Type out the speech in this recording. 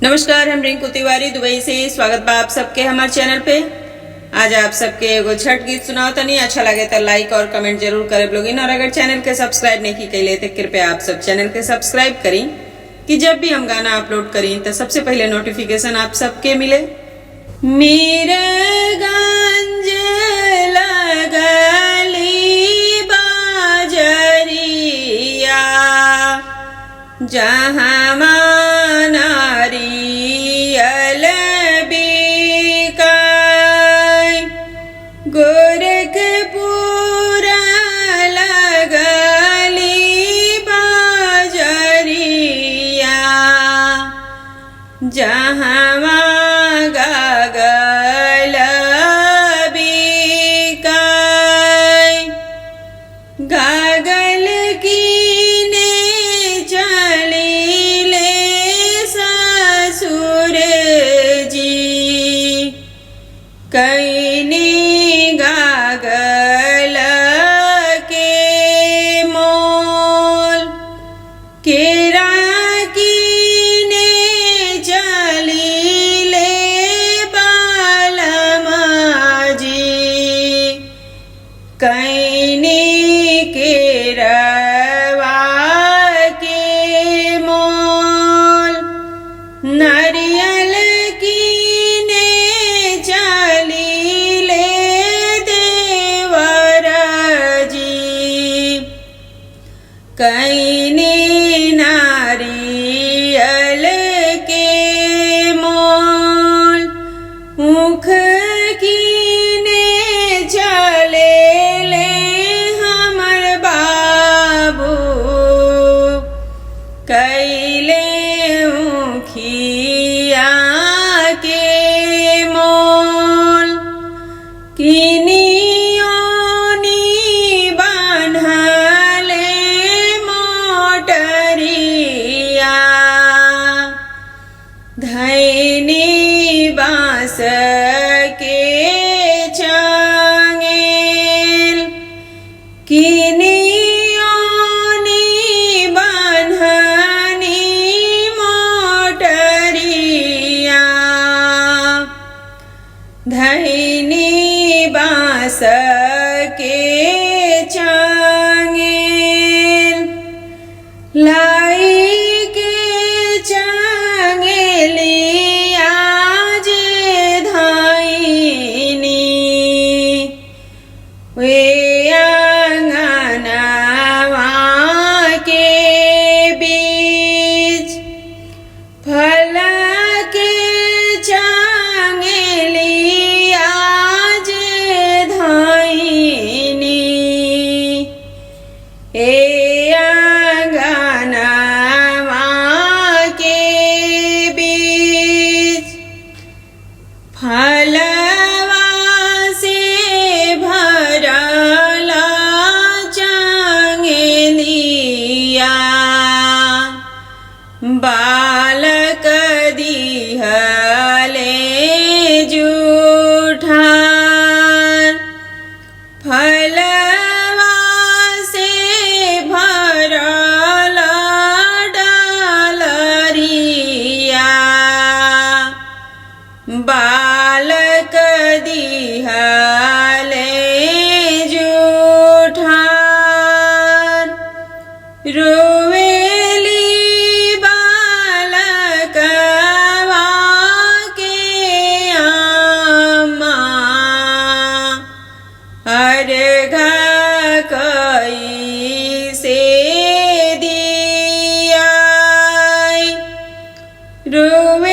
नमस्कार, हम रिंकू तिवारी दुबई से स्वागत बा आप सबके हमारे चैनल पे। आज आप सबके एगो छठ गीत सुनाओ तनी। अच्छा लगे तो लाइक और कमेंट जरूर करे लोगिन, और अगर चैनल के सब्सक्राइब नहीं की कैले तो कृपया आप सब चैनल के सब्सक्राइब करी कि जब भी हम गाना अपलोड करी तो सबसे पहले नोटिफिकेशन आप सबके मिले। मेरे गंज लगली बाजरिया जहाँ नारियल बिकाय, गोरखपुरा लगली बाजरिया जहाँ गागल बिकाय, गागल कीने चली ले ससुर जी, कैनी गागल के मोल, केरा कीने चली ले बालमा जी, कैनी केरवा के मोल, नारियल कीने चली ले देवर जी, कैनी नारियल के मोल, ऊख कीने चले ले हमर बाबू, कैले ऊखिया के मोल, किनियोनी बान्हले मोटरिया, धैनी बाँस के चांगेल, किनियोनी बान्हनी मोटरिया, धैनी बाँस के चांगेल, लाई के चांगेलिया जे धाइनी, वे आंगनवा के बीच, फल के चांगेलिया जे धाइनी, ए आंगनवा के बीच, फलवा से भरला चांगेलिया, बालक दिहले जूठान, फलवा से भरला डालरिया, बालक दिहले जूठान, रोवेली बालकवा के आमा, अर्घा कैसे दियाई, रोवे